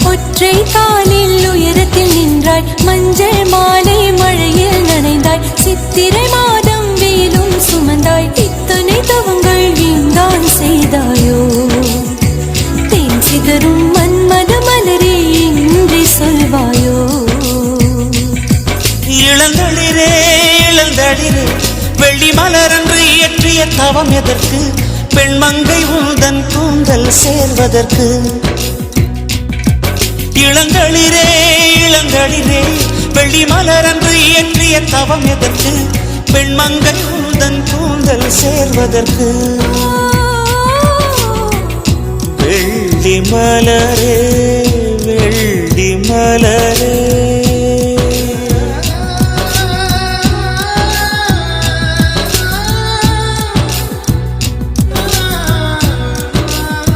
ஒற்றை காலில் உயரத்தில் நின்றாய், மஞ்சள் மாலை மழையில் நனைந்தாய், சித்திரை மாதம் வெயிலும் சுமந்தாய், இத்தனை தவங்கள் நீந்தான் செய்தாயோ? தேன் சிதறும் மன்மத மலரே இன்றி சொல்வாயோ? இளந்தளிரே இளந்தளிரே வெள்ளி மலரன்று இயற்றிய தவம் எதற்கு? பெண்மங்கை உந்தன் கூந்தல் சேர்வதற்கு. இளங்களிரே இளங்களிரே வெள்ளி மலரன்று இயற்றிய தவம் எதற்கு? பெண்மங்கை உந்தன் கூந்தல் சேர்வதற்கு. வெள்ளி மலரே